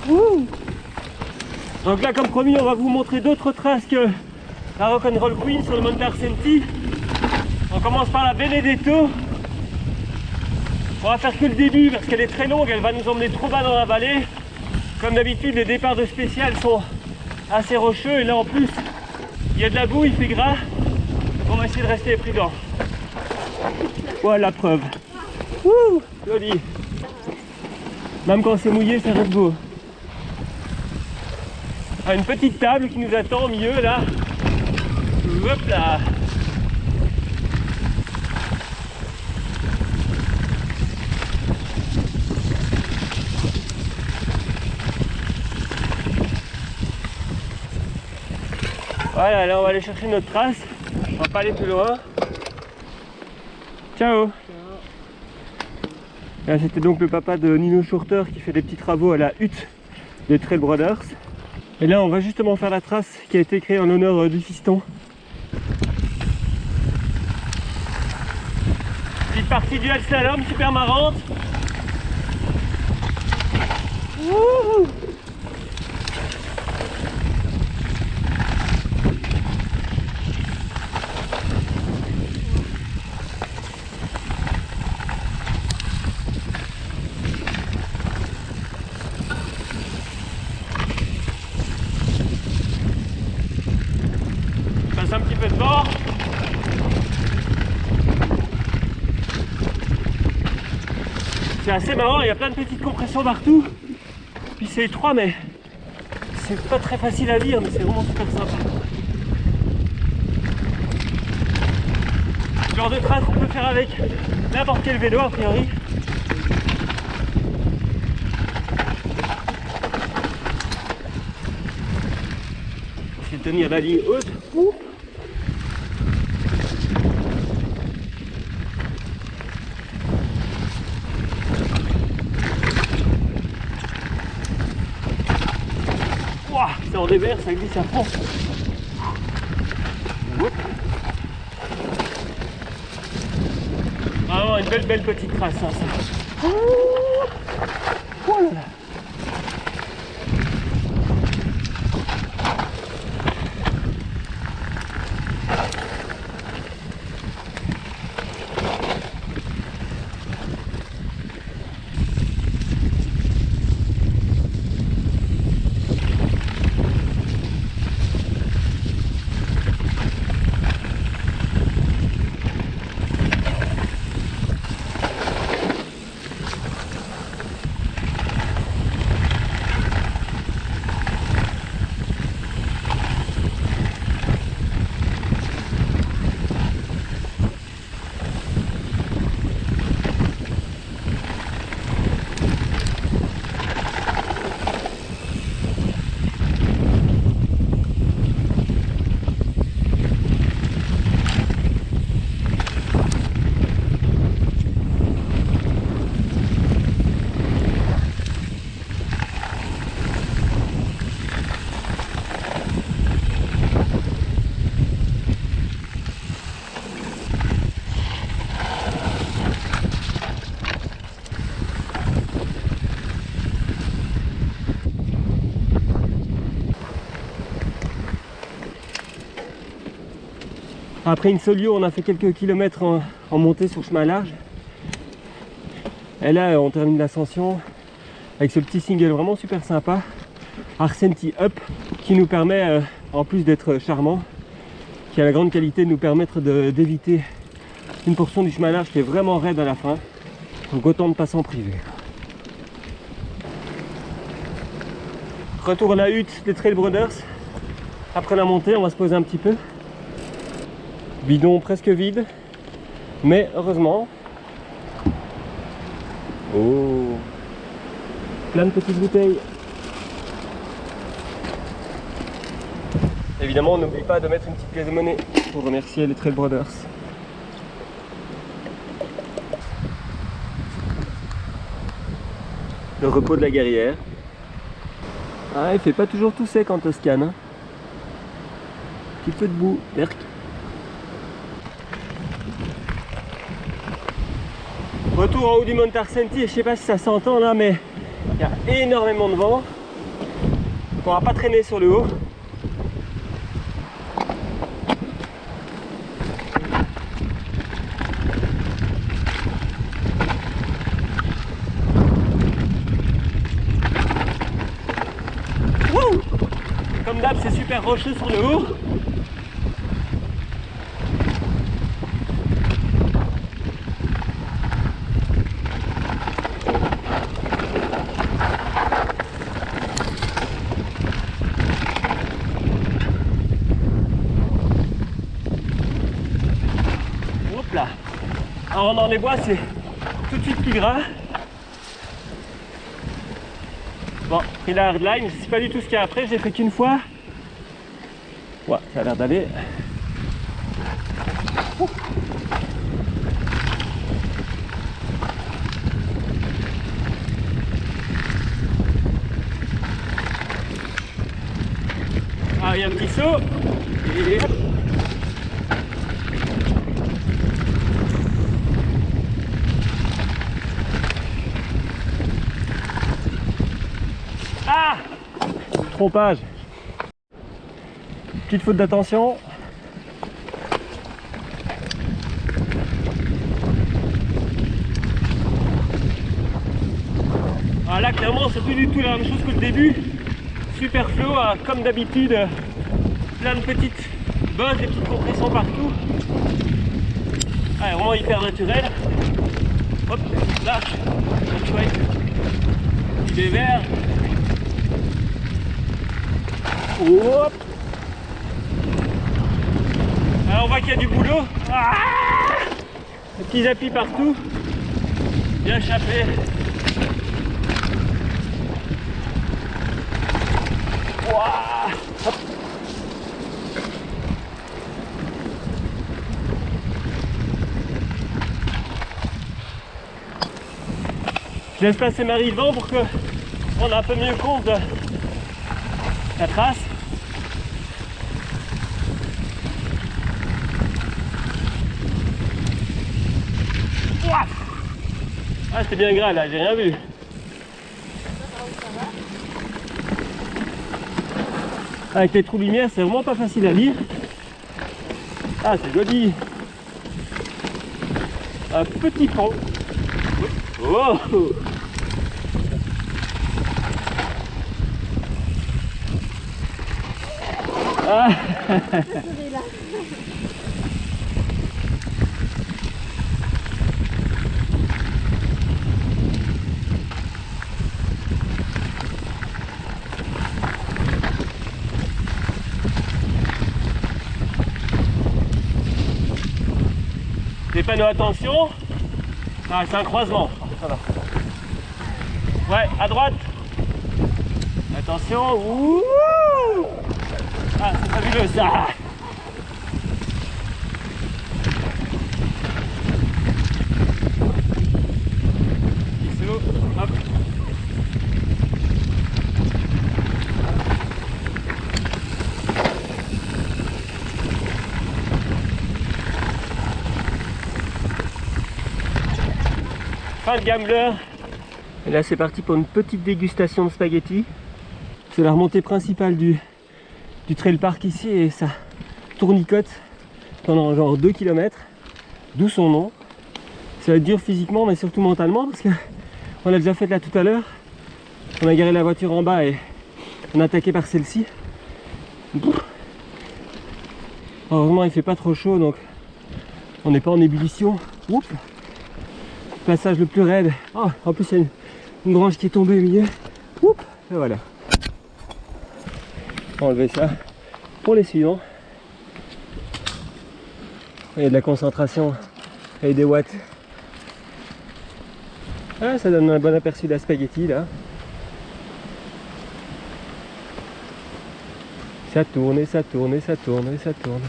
Ouh. Donc là, comme promis, on va vous montrer d'autres traces que la Rock'n'Roll Queen sur le Monte Arsenti. On commence par la Benedetto. On va faire que le début parce qu'elle est très longue, elle va nous emmener trop bas dans la vallée. Comme d'habitude, les départs de spécial sont assez rocheux et là en plus, il y a de la boue, il fait gras. On va essayer de rester prudent. Voilà la preuve. Wouh, joli. Même quand c'est mouillé, ça reste beau. Ah, une petite table qui nous attend au milieu là. Hop là. Voilà, là on va aller chercher notre trace. On va pas aller plus loin. Ciao. Là c'était donc le papa de Nino Shorter qui fait des petits travaux à la hutte des Trail Brothers. Et là on va justement faire la trace qui a été créée en l'honneur du fiston. Petite partie du slalom super marrante. Wouhou. Un petit peu de vent. C'est assez marrant, il y a plein de petites compressions partout. Puis c'est étroit mais c'est pas très facile à lire, mais c'est vraiment super sympa. Ce genre de trace qu'on peut faire avec n'importe quel vélo a priori. Je vais tenir la ligne haute. Ouh. C'est en dévers, ça glisse à fond. Vraiment une belle petite trace hein, ça. Oh là là. Après une Solio, on a fait quelques kilomètres en montée sur chemin large. Et là, on termine l'ascension avec ce petit single vraiment super sympa, Arsenti Up, qui nous permet, en plus d'être charmant, qui a la grande qualité de nous permettre d'éviter une portion du chemin large qui est vraiment raide à la fin. Donc autant ne pas s'en priver. Retour à la hutte des Trail Brothers. Après la montée, on va se poser un petit peu. Bidon presque vide, mais heureusement, oh, plein de petites bouteilles. Évidemment, on n'oublie pas de mettre une petite pièce de monnaie pour remercier les Trail Brothers. Le repos de la guerrière. Ah, il fait pas toujours tout sec en Toscane. Hein. Petit peu de boue, berk. Retour en haut du Monte Arsenti, et je sais pas si ça s'entend là, mais il y a énormément de vent. on va pas traîner sur le haut. Wouh! Comme d'hab, c'est super rocheux sur le haut. Hop là. Alors dans les bois, c'est tout de suite plus gras. Bon, pris la hardline, je sais pas du tout ce qu'il y a après, je l'ai fait qu'une fois. Ouais, ça a l'air d'aller. Ah, il y a un petit saut. Et hop. Ah! Trompage. Petite faute d'attention. Ah là clairement c'est plus du tout la même chose que le début. Super flow, comme d'habitude, plein de petites bosses, des petites compressions partout. Ah, vraiment hyper naturel. Hop, lâche, chouette. Petit dévers. Hop. Alors on voit qu'il y a du boulot. Ah, des petits appuis partout. Bien échappé. Wow. Hop. Je laisse passer Marie devant pour que on ait un peu mieux compte de la trace. Ah, c'était bien gras là, j'ai rien vu. Avec les trous lumière, c'est vraiment pas facile à lire. Ah, c'est joli. Un petit pont. Oh. Ah. Les panneaux attention. Ah, c'est un croisement. Ça va. Ouais, à droite. Attention. Ouh. Ah, c'est fabuleux ça. Petit saut. Hop. Fin de gambler. Et là c'est parti pour une petite dégustation de spaghettis. C'est la remontée principale du trail park ici et ça tournicote pendant genre 2 km, d'où son nom. Ça va être dur physiquement mais surtout mentalement parce que on l'a déjà fait là tout à l'heure. On a garé la voiture en bas et on a attaqué par celle-ci. Heureusement il fait pas trop chaud donc on n'est pas en ébullition. Oups. Passage le plus raide. Oh, en plus il y a une branche qui est tombée au milieu. Oups, et voilà. On va enlever ça pour les suivants. Il y a de la concentration et des watts. Ah, ça donne un bon aperçu de la spaghetti là. Ça tourne et ça tourne et ça tourne et ça tourne.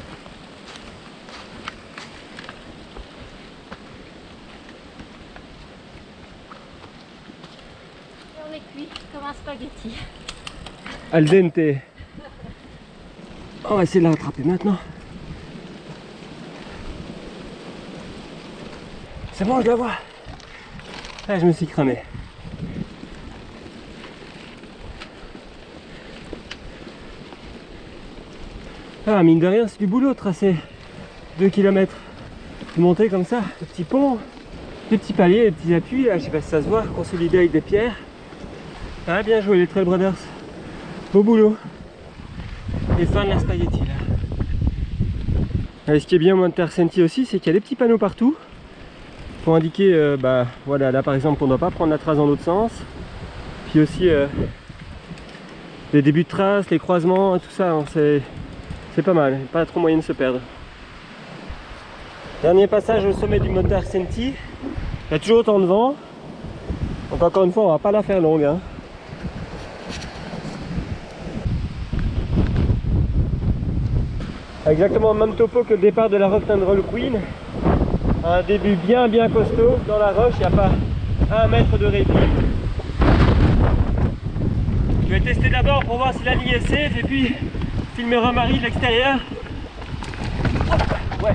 On est cuit comme un spaghetti. Al dente. On va essayer de la rattraper maintenant. C'est bon, je la vois. Ah, je me suis cramé. Ah, mine de rien, c'est du boulot de tracer 2 km. De monter comme ça, des petits ponts, des petits paliers, des petits appuis. Là, je sais pas si ça se voit, consolidé avec des pierres. Ah, bien joué les Trail Brothers. Beau boulot. Et fin de la spaghetti là. Et ce qui est bien au Monte Arsenti aussi, c'est qu'il y a des petits panneaux partout pour indiquer, voilà, là par exemple, on ne doit pas prendre la trace dans l'autre sens. Puis aussi les débuts de trace, les croisements, et tout ça, hein, c'est pas mal, pas trop moyen de se perdre. Dernier passage au sommet du Monte Arsenti. Il y a toujours autant de vent. Donc encore une fois, on va pas la faire longue. Hein. Exactement le même topo que le départ de la Rock and Roll Queen. Un début bien costaud dans la roche, il n'y a pas 1 mètre de répit. Je vais tester d'abord pour voir si la ligne est safe et puis filmer Marie de l'extérieur. Ouais.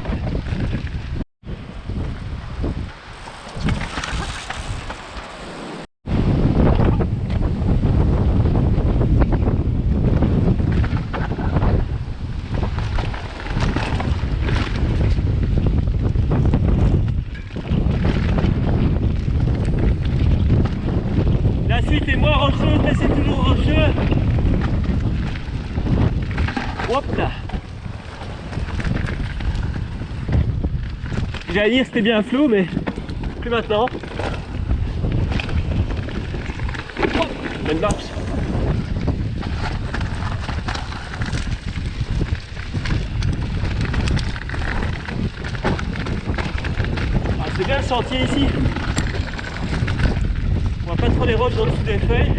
La suite est moins rocheuse, mais c'est toujours rocheux. Hop là. J'allais dire c'était bien flot, mais plus maintenant. Hop, bonne marche. Ah, c'est bien le sentier ici. On voit pas trop les roches en dessous des feuilles.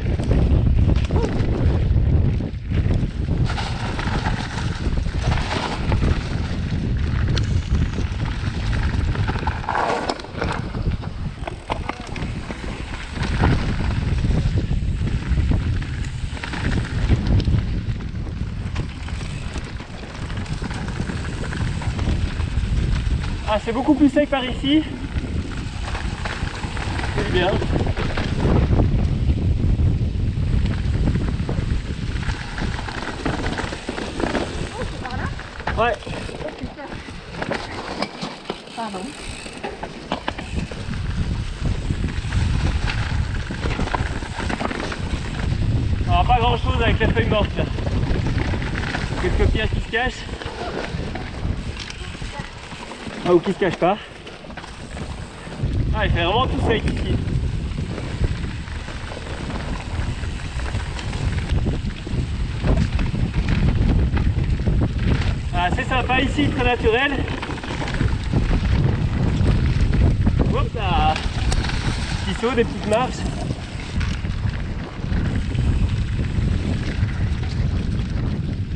Ah, c'est beaucoup plus sec par ici. C'est bien. Ouais. Oh putain. Pardon. Alors pas grand chose avec la feuille morte là. Quelques pierres qui se cachent. Ah, ou qui se cachent pas. Ah, il fait vraiment tout sec ici. Ah, c'est sympa ici, très naturel. Hop là. Petit saut, des petites marches.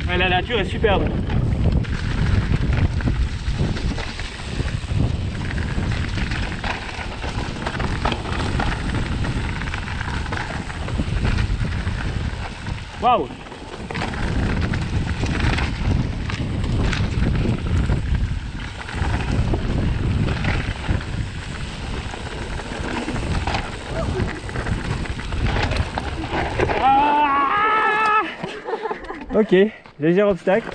Ouais, la nature est superbe. Waouh! Ah! Ok, léger obstacle.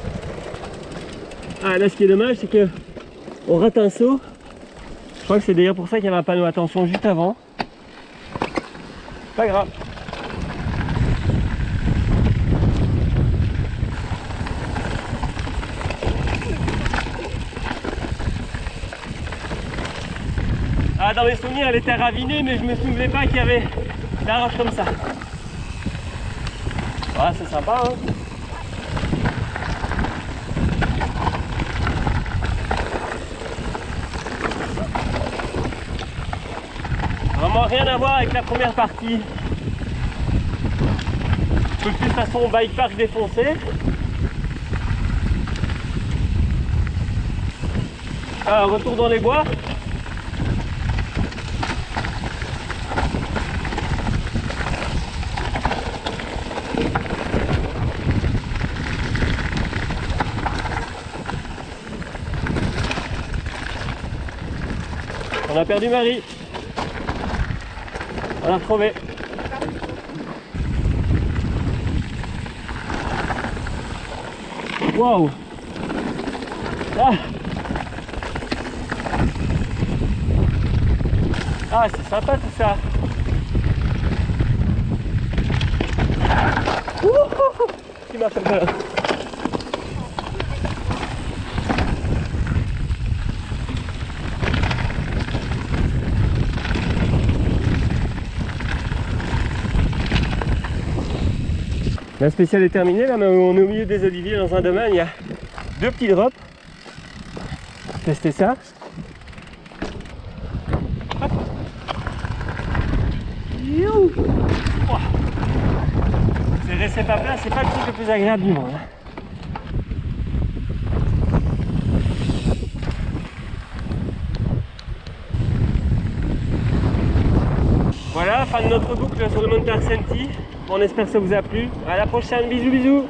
Ah, là ce qui est dommage c'est que on rate un saut. Je crois que c'est d'ailleurs pour ça qu'il y avait un panneau attention juste avant. Pas grave. Ah, dans mes souvenirs elle était ravinée, mais je me souvenais pas qu'il y avait la roche comme ça. Ah, c'est sympa hein. Vraiment rien à voir avec la première partie. Un peu plus façon bike park défoncé. Alors, retour dans les bois. On a perdu Marie. On l'a retrouvée. Waouh! Ah, c'est sympa tout ça. Qui m'a fait peur. La spéciale est terminée là, mais on est au milieu des oliviers dans un domaine, il y a 2 petits drops. Tester ça. Hop. Youh. Oh. C'est rester pas plat, c'est pas le truc le plus agréable du monde. Voilà, fin de notre boucle sur le Monte Arsenti. On espère que ça vous a plu. À la prochaine, bisous bisous.